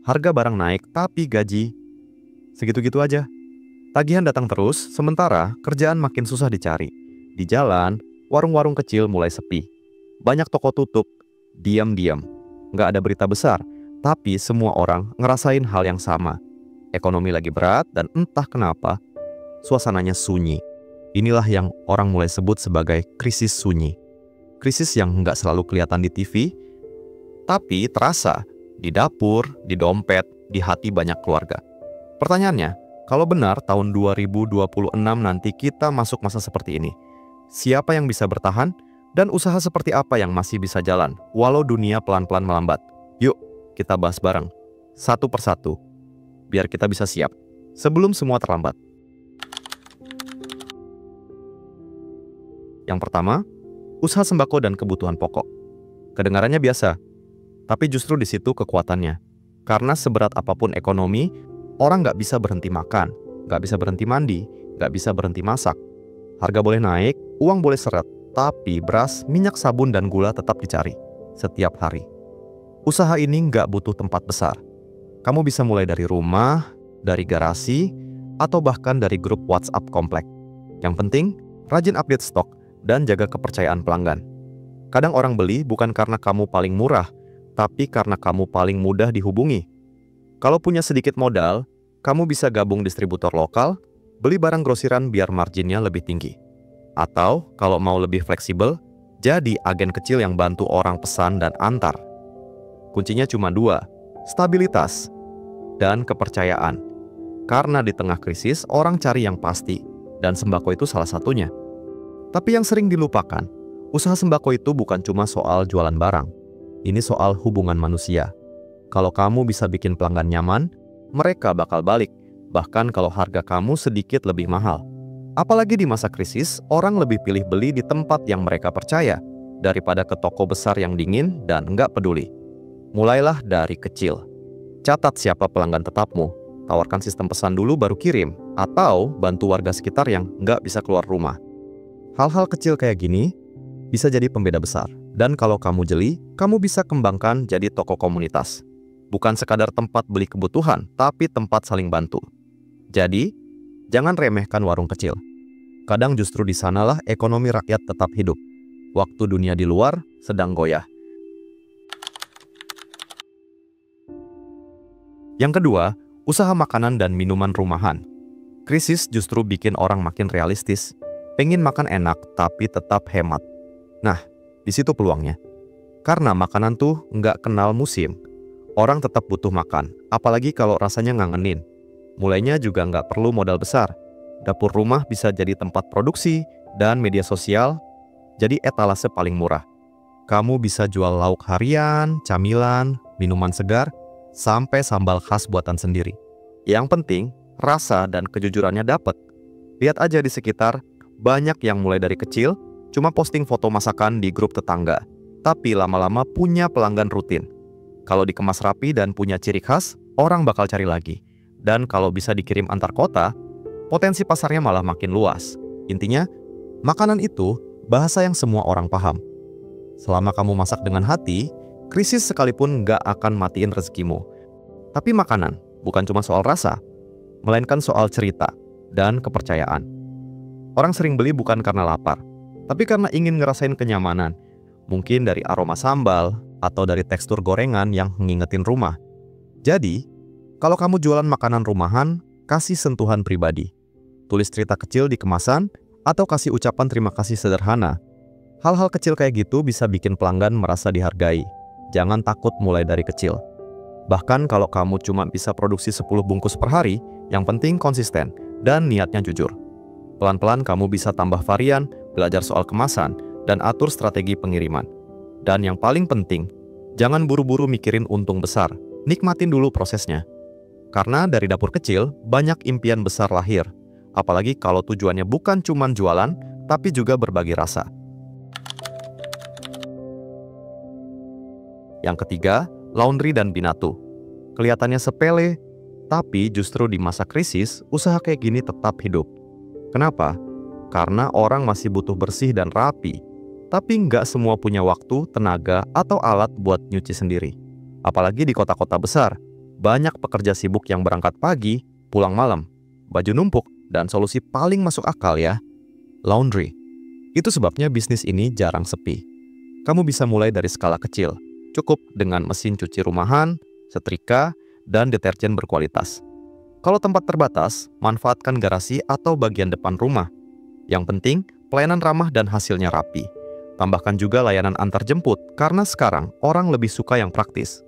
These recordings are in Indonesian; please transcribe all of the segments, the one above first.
Harga barang naik, tapi gaji segitu-gitu aja. Tagihan datang terus, sementara kerjaan makin susah dicari. Di jalan, warung-warung kecil mulai sepi. Banyak toko tutup, diam-diam. Nggak ada berita besar, tapi semua orang ngerasain hal yang sama. Ekonomi lagi berat dan entah kenapa, suasananya sunyi. Inilah yang orang mulai sebut sebagai krisis sunyi. Krisis yang nggak selalu kelihatan di TV, tapi terasa di dapur, di dompet, di hati banyak keluarga. Pertanyaannya, kalau benar tahun 2026 nanti kita masuk masa seperti ini, siapa yang bisa bertahan dan usaha seperti apa yang masih bisa jalan walau dunia pelan-pelan melambat? Yuk, kita bahas bareng, satu persatu, biar kita bisa siap sebelum semua terlambat. Yang pertama, usaha sembako dan kebutuhan pokok. Kedengarannya biasa, tapi justru di situ kekuatannya. Karena seberat apapun ekonomi, orang nggak bisa berhenti makan, nggak bisa berhenti mandi, nggak bisa berhenti masak. Harga boleh naik, uang boleh seret, tapi beras, minyak sabun, dan gula tetap dicari setiap hari. Usaha ini nggak butuh tempat besar. Kamu bisa mulai dari rumah, dari garasi, atau bahkan dari grup WhatsApp komplek. Yang penting, rajin update stok dan jaga kepercayaan pelanggan. Kadang orang beli bukan karena kamu paling murah, tapi karena kamu paling mudah dihubungi. Kalau punya sedikit modal, kamu bisa gabung distributor lokal, beli barang grosiran biar marginnya lebih tinggi. Atau kalau mau lebih fleksibel, jadi agen kecil yang bantu orang pesan dan antar. Kuncinya cuma dua, stabilitas dan kepercayaan. Karena di tengah krisis, orang cari yang pasti, dan sembako itu salah satunya. Tapi yang sering dilupakan, usaha sembako itu bukan cuma soal jualan barang. Ini soal hubungan manusia. Kalau kamu bisa bikin pelanggan nyaman, mereka bakal balik, bahkan kalau harga kamu sedikit lebih mahal. Apalagi di masa krisis, orang lebih pilih beli di tempat yang mereka percaya, daripada ke toko besar yang dingin dan nggak peduli. Mulailah dari kecil. Catat siapa pelanggan tetapmu, tawarkan sistem pesan dulu baru kirim, atau bantu warga sekitar yang nggak bisa keluar rumah. Hal-hal kecil kayak gini bisa jadi pembeda besar. Dan kalau kamu jeli, kamu bisa kembangkan jadi toko komunitas. Bukan sekadar tempat beli kebutuhan, tapi tempat saling bantu. Jadi, jangan remehkan warung kecil. Kadang justru di sanalah ekonomi rakyat tetap hidup. Waktu dunia di luar sedang goyah. Yang kedua, usaha makanan dan minuman rumahan. Krisis justru bikin orang makin realistis. Pengen makan enak, tapi tetap hemat. Nah, di situ peluangnya. Karena makanan tuh nggak kenal musim. Orang tetap butuh makan, apalagi kalau rasanya ngangenin. Mulainya juga nggak perlu modal besar. Dapur rumah bisa jadi tempat produksi, dan media sosial jadi etalase paling murah. Kamu bisa jual lauk harian, camilan, minuman segar, sampai sambal khas buatan sendiri. Yang penting, rasa dan kejujurannya dapat. Lihat aja di sekitar, banyak yang mulai dari kecil, cuma posting foto masakan di grup tetangga, tapi lama-lama punya pelanggan rutin. Kalau dikemas rapi dan punya ciri khas, orang bakal cari lagi. Dan kalau bisa dikirim antar kota, potensi pasarnya malah makin luas. Intinya, makanan itu bahasa yang semua orang paham. Selama kamu masak dengan hati, krisis sekalipun nggak akan matiin rezekimu. Tapi makanan bukan cuma soal rasa, melainkan soal cerita dan kepercayaan. Orang sering beli bukan karena lapar, tapi karena ingin ngerasain kenyamanan. Mungkin dari aroma sambal, atau dari tekstur gorengan yang ngingetin rumah. Jadi, kalau kamu jualan makanan rumahan, kasih sentuhan pribadi. Tulis cerita kecil di kemasan, atau kasih ucapan terima kasih sederhana. Hal-hal kecil kayak gitu bisa bikin pelanggan merasa dihargai. Jangan takut mulai dari kecil. Bahkan kalau kamu cuma bisa produksi 10 bungkus per hari, yang penting konsisten dan niatnya jujur. Pelan-pelan kamu bisa tambah varian, belajar soal kemasan, dan atur strategi pengiriman. Dan yang paling penting, jangan buru-buru mikirin untung besar. Nikmatin dulu prosesnya. Karena dari dapur kecil, banyak impian besar lahir. Apalagi kalau tujuannya bukan cuma jualan, tapi juga berbagi rasa. Yang ketiga, laundry dan binatu. Kelihatannya sepele, tapi justru di masa krisis, usaha kayak gini tetap hidup. Kenapa? Karena orang masih butuh bersih dan rapi, tapi nggak semua punya waktu, tenaga, atau alat buat nyuci sendiri. Apalagi di kota-kota besar, Banyak pekerja sibuk yang berangkat pagi, pulang malam, baju numpuk, dan solusi paling masuk akal ya, laundry. Itu sebabnya bisnis ini jarang sepi. Kamu bisa mulai dari skala kecil, cukup dengan mesin cuci rumahan, setrika, dan deterjen berkualitas. Kalau tempat terbatas, manfaatkan garasi atau bagian depan rumah. Yang penting, pelayanan ramah dan hasilnya rapi. Tambahkan juga layanan antar jemput, karena sekarang orang lebih suka yang praktis.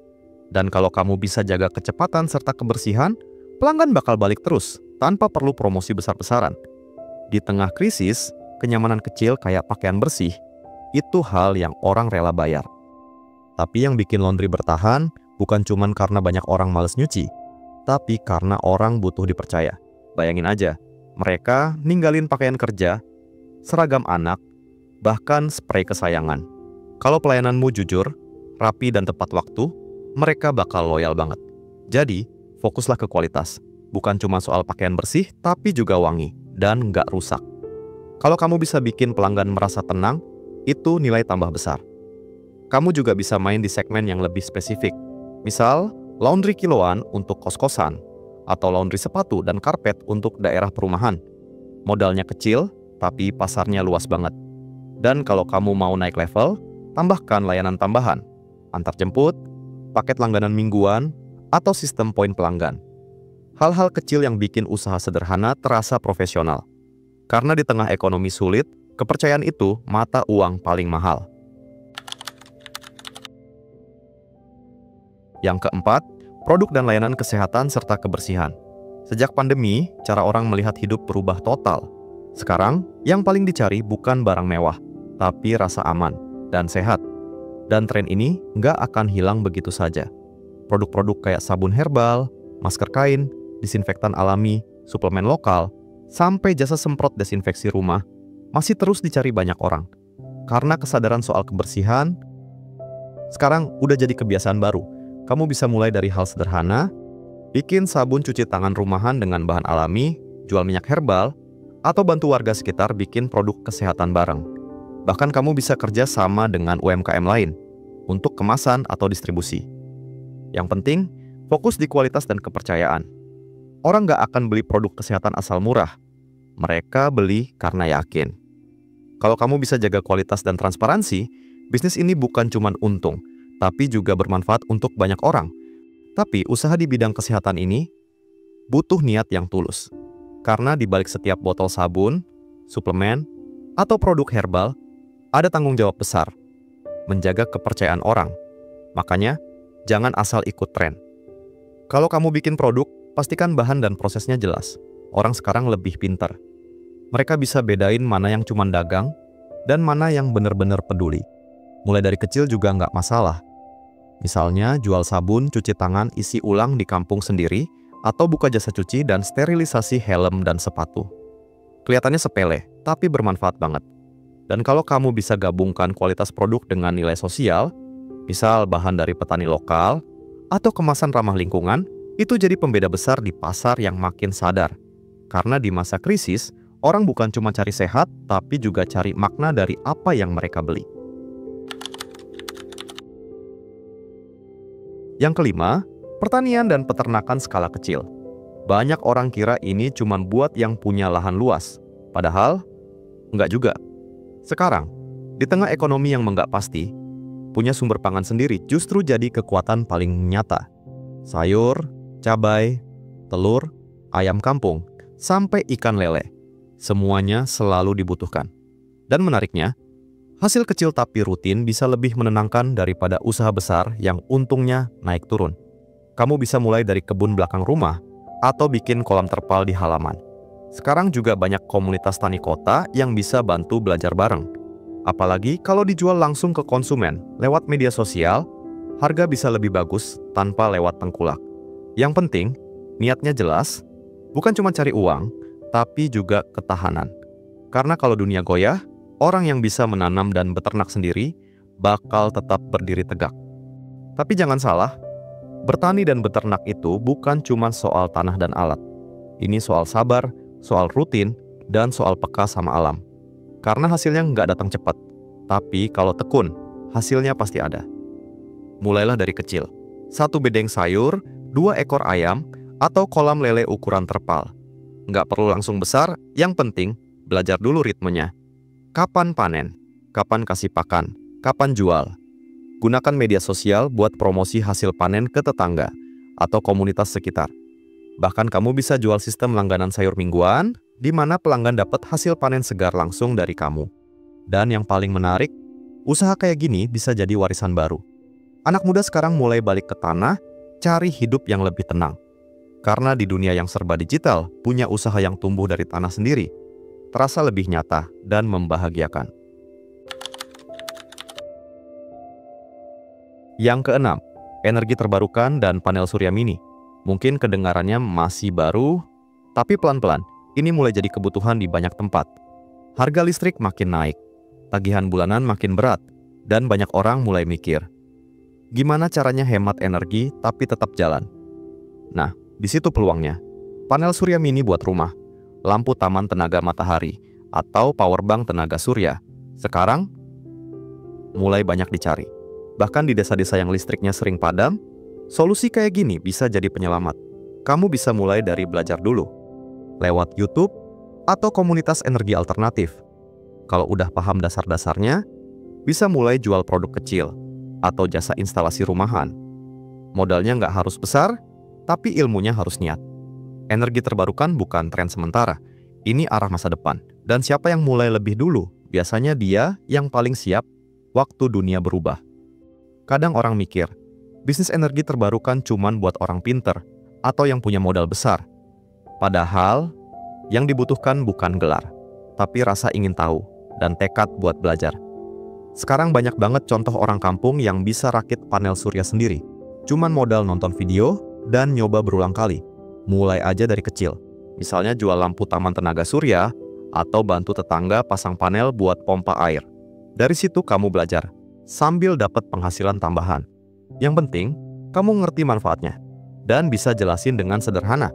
Dan kalau kamu bisa jaga kecepatan serta kebersihan, pelanggan bakal balik terus, tanpa perlu promosi besar-besaran. Di tengah krisis, kenyamanan kecil kayak pakaian bersih, itu hal yang orang rela bayar. Tapi yang bikin laundry bertahan, bukan cuma karena banyak orang males nyuci, tapi karena orang butuh dipercaya. Bayangin aja, mereka ninggalin pakaian kerja, seragam anak, bahkan spray kesayangan. Kalau pelayananmu jujur, rapi dan tepat waktu, mereka bakal loyal banget. Jadi, fokuslah ke kualitas. Bukan cuma soal pakaian bersih, tapi juga wangi dan nggak rusak. Kalau kamu bisa bikin pelanggan merasa tenang, itu nilai tambah besar. Kamu juga bisa main di segmen yang lebih spesifik. Misal, laundry kiloan untuk kos-kosan, atau laundry sepatu dan karpet untuk daerah perumahan. Modalnya kecil, tapi pasarnya luas banget. Dan kalau kamu mau naik level, tambahkan layanan tambahan, antar jemput, paket langganan mingguan, atau sistem poin pelanggan. Hal-hal kecil yang bikin usaha sederhana terasa profesional. Karena di tengah ekonomi sulit, kepercayaan itu mata uang paling mahal. Yang keempat, produk dan layanan kesehatan serta kebersihan. Sejak pandemi, cara orang melihat hidup berubah total. Sekarang, yang paling dicari bukan barang mewah, tapi rasa aman dan sehat. Dan tren ini nggak akan hilang begitu saja. Produk-produk kayak sabun herbal, masker kain, disinfektan alami, suplemen lokal, sampai jasa semprot desinfeksi rumah masih terus dicari banyak orang. Karena kesadaran soal kebersihan sekarang udah jadi kebiasaan baru. Kamu bisa mulai dari hal sederhana, bikin sabun cuci tangan rumahan dengan bahan alami, jual minyak herbal, atau bantu warga sekitar bikin produk kesehatan bareng. Bahkan kamu bisa kerja sama dengan UMKM lain untuk kemasan atau distribusi. Yang penting, fokus di kualitas dan kepercayaan. Orang nggak akan beli produk kesehatan asal murah. Mereka beli karena yakin. Kalau kamu bisa jaga kualitas dan transparansi, bisnis ini bukan cuma untung, tapi juga bermanfaat untuk banyak orang. Tapi usaha di bidang kesehatan ini butuh niat yang tulus. Karena di balik setiap botol sabun, suplemen, atau produk herbal, ada tanggung jawab besar, menjaga kepercayaan orang. Makanya, jangan asal ikut tren. Kalau kamu bikin produk, pastikan bahan dan prosesnya jelas. Orang sekarang lebih pintar. Mereka bisa bedain mana yang cuma dagang, dan mana yang benar-benar peduli. Mulai dari kecil juga nggak masalah. Misalnya, jual sabun cuci tangan isi ulang di kampung sendiri, atau buka jasa cuci dan sterilisasi helm dan sepatu. Kelihatannya sepele, tapi bermanfaat banget. Dan kalau kamu bisa gabungkan kualitas produk dengan nilai sosial, misal bahan dari petani lokal, atau kemasan ramah lingkungan, itu jadi pembeda besar di pasar yang makin sadar. Karena di masa krisis, orang bukan cuma cari sehat, tapi juga cari makna dari apa yang mereka beli. Yang kelima, pertanian dan peternakan skala kecil. Banyak orang kira ini cuma buat yang punya lahan luas, padahal enggak juga. Sekarang, di tengah ekonomi yang enggak pasti, punya sumber pangan sendiri justru jadi kekuatan paling nyata. Sayur, cabai, telur, ayam kampung, sampai ikan lele. Semuanya selalu dibutuhkan. Dan menariknya, hasil kecil tapi rutin bisa lebih menenangkan daripada usaha besar yang untungnya naik turun. Kamu bisa mulai dari kebun belakang rumah atau bikin kolam terpal di halaman. Sekarang juga banyak komunitas tani kota yang bisa bantu belajar bareng. Apalagi kalau dijual langsung ke konsumen lewat media sosial, harga bisa lebih bagus tanpa lewat tengkulak. Yang penting, niatnya jelas, bukan cuma cari uang, tapi juga ketahanan. Karena kalau dunia goyah, orang yang bisa menanam dan beternak sendiri bakal tetap berdiri tegak. Tapi jangan salah, bertani dan beternak itu bukan cuma soal tanah dan alat. Ini soal sabar, soal rutin, dan soal peka sama alam. Karena hasilnya nggak datang cepat, tapi kalau tekun, hasilnya pasti ada. Mulailah dari kecil. 1 bedeng sayur, 2 ekor ayam, atau kolam lele ukuran terpal. Nggak perlu langsung besar, yang penting belajar dulu ritmenya. Kapan panen, kapan kasih pakan, kapan jual. Gunakan media sosial buat promosi hasil panen ke tetangga atau komunitas sekitar. Bahkan kamu bisa jual sistem langganan sayur mingguan, di mana pelanggan dapat hasil panen segar langsung dari kamu. Dan yang paling menarik, usaha kayak gini bisa jadi warisan baru. Anak muda sekarang mulai balik ke tanah, cari hidup yang lebih tenang. Karena di dunia yang serba digital, punya usaha yang tumbuh dari tanah sendiri, terasa lebih nyata dan membahagiakan. Yang keenam, energi terbarukan dan panel surya mini. Mungkin kedengarannya masih baru, tapi pelan-pelan, ini mulai jadi kebutuhan di banyak tempat. Harga listrik makin naik, tagihan bulanan makin berat, dan banyak orang mulai mikir, gimana caranya hemat energi tapi tetap jalan? Nah, di situ peluangnya. Panel surya mini buat rumah, lampu taman tenaga matahari, atau powerbank tenaga surya. Sekarang, mulai banyak dicari. Bahkan di desa-desa yang listriknya sering padam, solusi kayak gini bisa jadi penyelamat. Kamu bisa mulai dari belajar dulu, lewat YouTube atau komunitas energi alternatif. Kalau udah paham dasar-dasarnya, bisa mulai jual produk kecil atau jasa instalasi rumahan. Modalnya nggak harus besar, tapi ilmunya harus niat. Energi terbarukan bukan tren sementara, ini arah masa depan. Dan siapa yang mulai lebih dulu, biasanya dia yang paling siap waktu dunia berubah. Kadang orang mikir, bisnis energi terbarukan cuman buat orang pinter atau yang punya modal besar. Padahal, yang dibutuhkan bukan gelar, tapi rasa ingin tahu dan tekad buat belajar. Sekarang banyak banget contoh orang kampung yang bisa rakit panel surya sendiri. Cuman modal nonton video dan nyoba berulang kali. Mulai aja dari kecil. Misalnya jual lampu taman tenaga surya atau bantu tetangga pasang panel buat pompa air. Dari situ kamu belajar, sambil dapat penghasilan tambahan. Yang penting, kamu ngerti manfaatnya dan bisa jelasin dengan sederhana.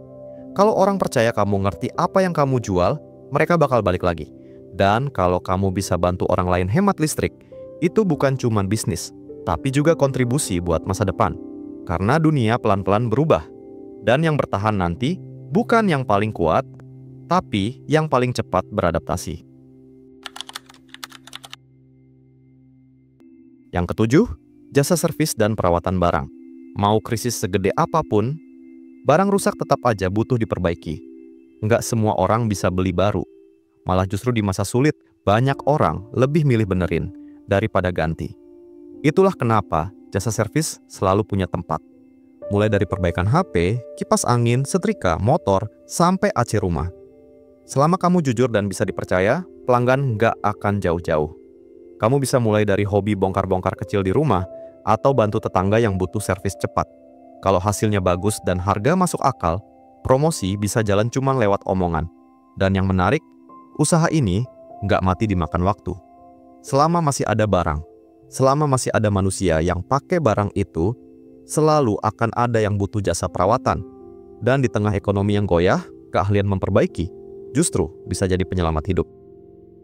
Kalau orang percaya kamu ngerti apa yang kamu jual, mereka bakal balik lagi. Dan kalau kamu bisa bantu orang lain hemat listrik, itu bukan cuma bisnis, tapi juga kontribusi buat masa depan. Karena dunia pelan-pelan berubah. Dan yang bertahan nanti bukan yang paling kuat, tapi yang paling cepat beradaptasi. Yang ketujuh, jasa servis dan perawatan barang. Mau krisis segede apapun, barang rusak tetap aja butuh diperbaiki. Nggak semua orang bisa beli baru. Malah justru di masa sulit, banyak orang lebih milih benerin daripada ganti. Itulah kenapa jasa servis selalu punya tempat. Mulai dari perbaikan HP, kipas angin, setrika, motor, sampai AC rumah. Selama kamu jujur dan bisa dipercaya, pelanggan nggak akan jauh-jauh. Kamu bisa mulai dari hobi bongkar-bongkar kecil di rumah, atau bantu tetangga yang butuh servis cepat. Kalau hasilnya bagus dan harga masuk akal, promosi bisa jalan cuma lewat omongan. Dan yang menarik, usaha ini nggak mati dimakan waktu. Selama masih ada barang, selama masih ada manusia yang pakai barang itu, selalu akan ada yang butuh jasa perawatan. Dan di tengah ekonomi yang goyah, keahlian memperbaiki justru bisa jadi penyelamat hidup.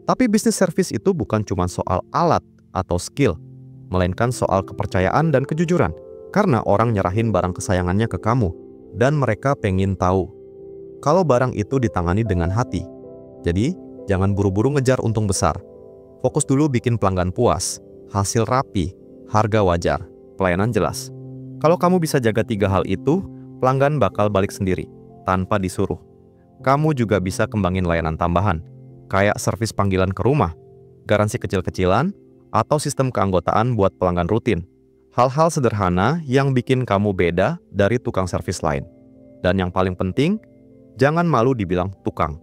Tapi bisnis servis itu bukan cuma soal alat atau skill, melainkan soal kepercayaan dan kejujuran. Karena orang nyerahin barang kesayangannya ke kamu, dan mereka pengen tahu kalau barang itu ditangani dengan hati. Jadi, jangan buru-buru ngejar untung besar. Fokus dulu bikin pelanggan puas, hasil rapi, harga wajar, pelayanan jelas. Kalau kamu bisa jaga 3 hal itu, pelanggan bakal balik sendiri, tanpa disuruh. Kamu juga bisa kembangin layanan tambahan, kayak servis panggilan ke rumah, garansi kecil-kecilan, atau sistem keanggotaan buat pelanggan rutin. Hal-hal sederhana yang bikin kamu beda dari tukang servis lain. Dan yang paling penting, jangan malu dibilang tukang.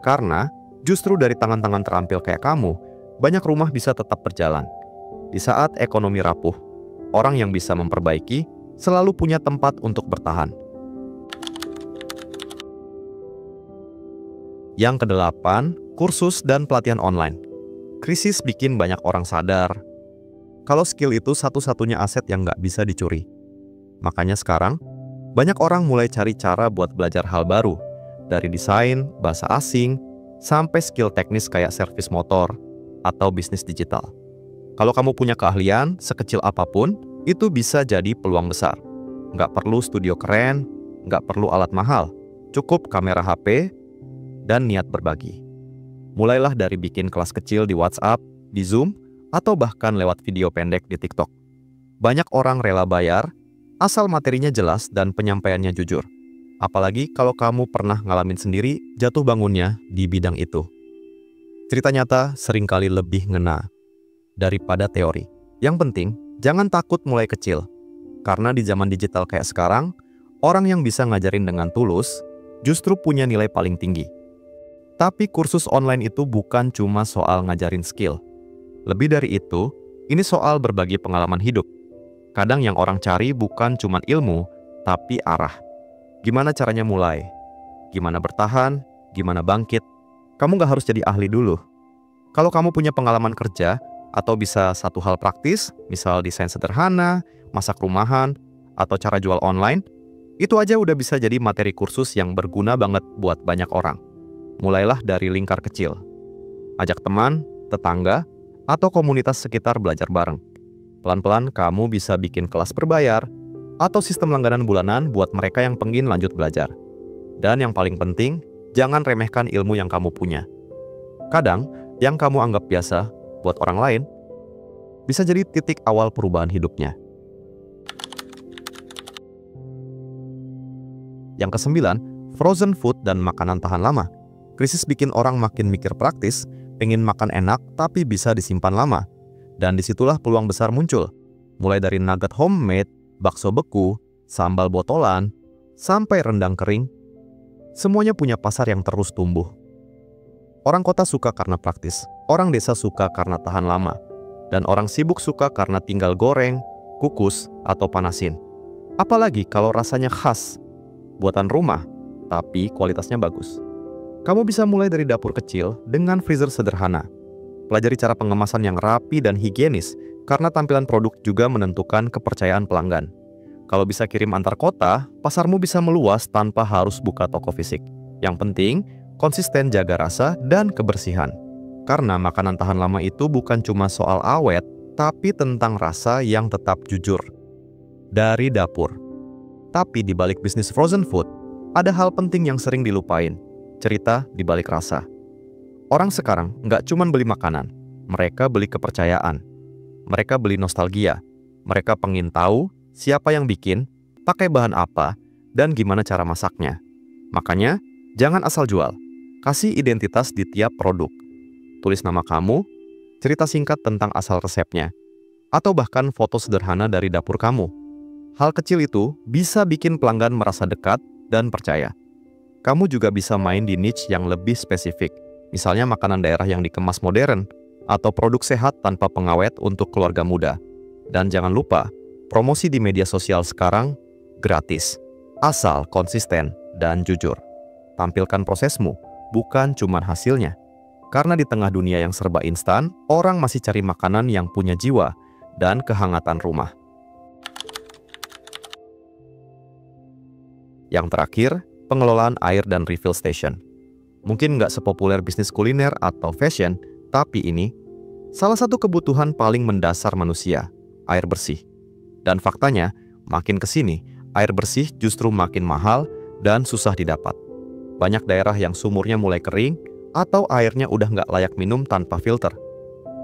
Karena justru dari tangan-tangan terampil kayak kamu, banyak rumah bisa tetap berjalan. Di saat ekonomi rapuh, orang yang bisa memperbaiki selalu punya tempat untuk bertahan. Yang kedelapan, kursus dan pelatihan online. Krisis bikin banyak orang sadar kalau skill itu satu-satunya aset yang nggak bisa dicuri. Makanya sekarang, banyak orang mulai cari cara buat belajar hal baru. Dari desain, bahasa asing, sampai skill teknis kayak servis motor atau bisnis digital. Kalau kamu punya keahlian, sekecil apapun, itu bisa jadi peluang besar. Nggak perlu studio keren, nggak perlu alat mahal. Cukup kamera HP dan niat berbagi. Mulailah dari bikin kelas kecil di WhatsApp, di Zoom, atau bahkan lewat video pendek di TikTok. Banyak orang rela bayar, asal materinya jelas dan penyampaiannya jujur. Apalagi kalau kamu pernah ngalamin sendiri jatuh bangunnya di bidang itu. Cerita nyata seringkali lebih ngena daripada teori. Yang penting, jangan takut mulai kecil. Karena di zaman digital kayak sekarang, orang yang bisa ngajarin dengan tulus justru punya nilai paling tinggi. Tapi kursus online itu bukan cuma soal ngajarin skill. Lebih dari itu, ini soal berbagi pengalaman hidup. Kadang yang orang cari bukan cuma ilmu, tapi arah. Gimana caranya mulai? Gimana bertahan? Gimana bangkit? Kamu gak harus jadi ahli dulu. Kalau kamu punya pengalaman kerja, atau bisa satu hal praktis, misal desain sederhana, masak rumahan, atau cara jual online, itu aja udah bisa jadi materi kursus yang berguna banget buat banyak orang. Mulailah dari lingkar kecil. Ajak teman, tetangga, atau komunitas sekitar belajar bareng. Pelan-pelan kamu bisa bikin kelas berbayar, atau sistem langganan bulanan buat mereka yang pengen lanjut belajar. Dan yang paling penting, jangan remehkan ilmu yang kamu punya. Kadang, yang kamu anggap biasa, buat orang lain, bisa jadi titik awal perubahan hidupnya. Yang kesembilan, frozen food dan makanan tahan lama. Krisis bikin orang makin mikir praktis, pengen makan enak tapi bisa disimpan lama. Dan disitulah peluang besar muncul. Mulai dari nugget homemade, bakso beku, sambal botolan, sampai rendang kering. Semuanya punya pasar yang terus tumbuh. Orang kota suka karena praktis, orang desa suka karena tahan lama, dan orang sibuk suka karena tinggal goreng, kukus, atau panasin. Apalagi kalau rasanya khas, buatan rumah, tapi kualitasnya bagus. Kamu bisa mulai dari dapur kecil dengan freezer sederhana. Pelajari cara pengemasan yang rapi dan higienis, karena tampilan produk juga menentukan kepercayaan pelanggan. Kalau bisa kirim antar kota, pasarmu bisa meluas tanpa harus buka toko fisik. Yang penting, konsisten jaga rasa dan kebersihan. Karena makanan tahan lama itu bukan cuma soal awet, tapi tentang rasa yang tetap jujur. Dari dapur. Tapi di balik bisnis frozen food, ada hal penting yang sering dilupain. Cerita di balik rasa. Orang sekarang nggak cuma beli makanan, mereka beli kepercayaan. Mereka beli nostalgia. Mereka pengen tahu siapa yang bikin, pakai bahan apa, dan gimana cara masaknya. Makanya, jangan asal jual. Kasih identitas di tiap produk. Tulis nama kamu, cerita singkat tentang asal resepnya, atau bahkan foto sederhana dari dapur kamu. Hal kecil itu bisa bikin pelanggan merasa dekat dan percaya. Kamu juga bisa main di niche yang lebih spesifik, misalnya makanan daerah yang dikemas modern, atau produk sehat tanpa pengawet untuk keluarga muda. Dan jangan lupa, promosi di media sosial sekarang gratis, asal konsisten dan jujur. Tampilkan prosesmu, bukan cuma hasilnya. Karena di tengah dunia yang serba instan, orang masih cari makanan yang punya jiwa dan kehangatan rumah. Yang terakhir, pengelolaan air dan refill station. Mungkin nggak sepopuler bisnis kuliner atau fashion, tapi ini salah satu kebutuhan paling mendasar manusia, air bersih. Dan faktanya, makin kesini, air bersih justru makin mahal dan susah didapat. Banyak daerah yang sumurnya mulai kering, atau airnya udah nggak layak minum tanpa filter.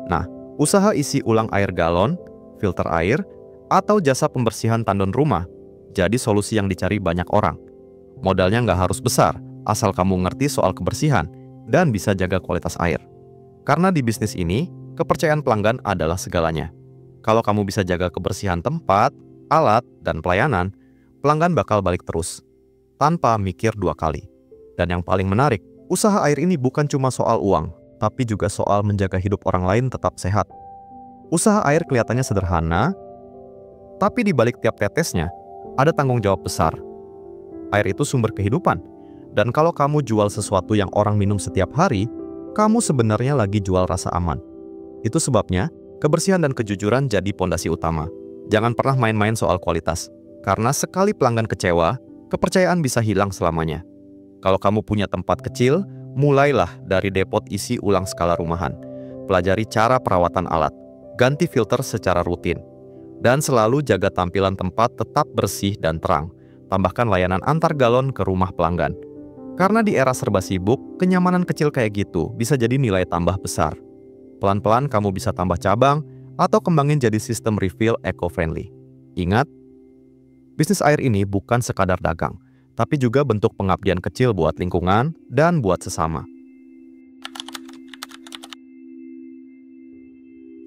Nah, usaha isi ulang air galon, filter air, atau jasa pembersihan tandon rumah jadi solusi yang dicari banyak orang. Modalnya nggak harus besar, asal kamu ngerti soal kebersihan dan bisa jaga kualitas air. Karena di bisnis ini, kepercayaan pelanggan adalah segalanya. Kalau kamu bisa jaga kebersihan tempat, alat, dan pelayanan, pelanggan bakal balik terus, tanpa mikir dua kali. Dan yang paling menarik, usaha air ini bukan cuma soal uang, tapi juga soal menjaga hidup orang lain tetap sehat. Usaha air kelihatannya sederhana, tapi di balik tiap tetesnya, ada tanggung jawab besar. Air itu sumber kehidupan, dan kalau kamu jual sesuatu yang orang minum setiap hari, kamu sebenarnya lagi jual rasa aman. Itu sebabnya, kebersihan dan kejujuran jadi pondasi utama. Jangan pernah main-main soal kualitas, karena sekali pelanggan kecewa, kepercayaan bisa hilang selamanya. Kalau kamu punya tempat kecil, mulailah dari depot isi ulang skala rumahan. Pelajari cara perawatan alat, ganti filter secara rutin, Dan selalu jaga tampilan tempat tetap bersih dan terang. Tambahkan layanan antar galon ke rumah pelanggan. Karena di era serba sibuk, kenyamanan kecil kayak gitu bisa jadi nilai tambah besar. Pelan-pelan kamu bisa tambah cabang atau kembangin jadi sistem refill eco-friendly. Ingat, bisnis air ini bukan sekadar dagang, tapi juga bentuk pengabdian kecil buat lingkungan dan buat sesama.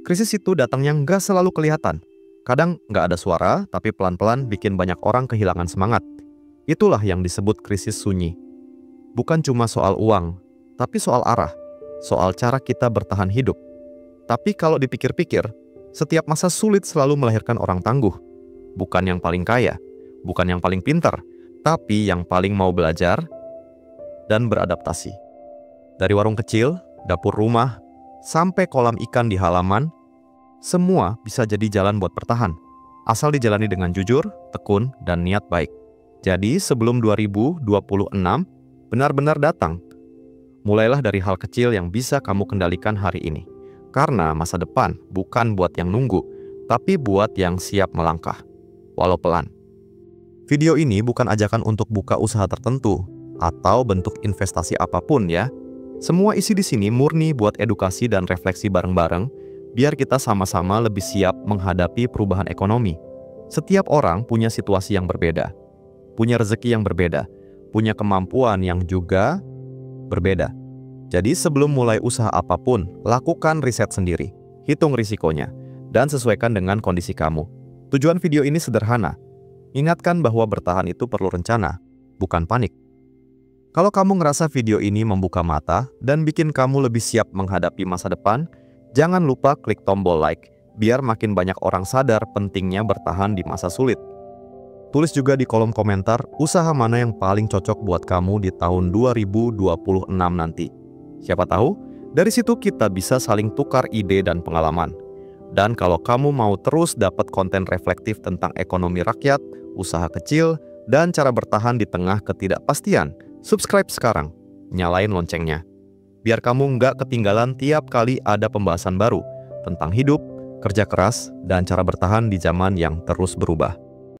Krisis itu datangnya nggak selalu kelihatan. Kadang nggak ada suara, tapi pelan-pelan bikin banyak orang kehilangan semangat. Itulah yang disebut krisis sunyi. Bukan cuma soal uang, tapi soal arah, soal cara kita bertahan hidup. Tapi kalau dipikir-pikir, setiap masa sulit selalu melahirkan orang tangguh. Bukan yang paling kaya, bukan yang paling pintar, tapi yang paling mau belajar dan beradaptasi. Dari warung kecil, dapur rumah, sampai kolam ikan di halaman, semua bisa jadi jalan buat bertahan, asal dijalani dengan jujur, tekun, dan niat baik. Jadi sebelum 2026 benar-benar datang, mulailah dari hal kecil yang bisa kamu kendalikan hari ini. Karena masa depan bukan buat yang nunggu, tapi buat yang siap melangkah, walau pelan. Video ini bukan ajakan untuk buka usaha tertentu, atau bentuk investasi apapun ya. Semua isi di sini murni buat edukasi dan refleksi bareng-bareng, biar kita sama-sama lebih siap menghadapi perubahan ekonomi. Setiap orang punya situasi yang berbeda, punya rezeki yang berbeda, punya kemampuan yang juga berbeda. Jadi sebelum mulai usaha apapun, lakukan riset sendiri, hitung risikonya, dan sesuaikan dengan kondisi kamu. Tujuan video ini sederhana, ingatkan bahwa bertahan itu perlu rencana, bukan panik. Kalau kamu ngerasa video ini membuka mata dan bikin kamu lebih siap menghadapi masa depan, jangan lupa klik tombol like, biar makin banyak orang sadar pentingnya bertahan di masa sulit. Tulis juga di kolom komentar usaha mana yang paling cocok buat kamu di tahun 2026 nanti. Siapa tahu, dari situ kita bisa saling tukar ide dan pengalaman. Dan kalau kamu mau terus dapat konten reflektif tentang ekonomi rakyat, usaha kecil, dan cara bertahan di tengah ketidakpastian, subscribe sekarang, nyalain loncengnya. Biar kamu nggak ketinggalan tiap kali ada pembahasan baru tentang hidup, kerja keras, dan cara bertahan di zaman yang terus berubah.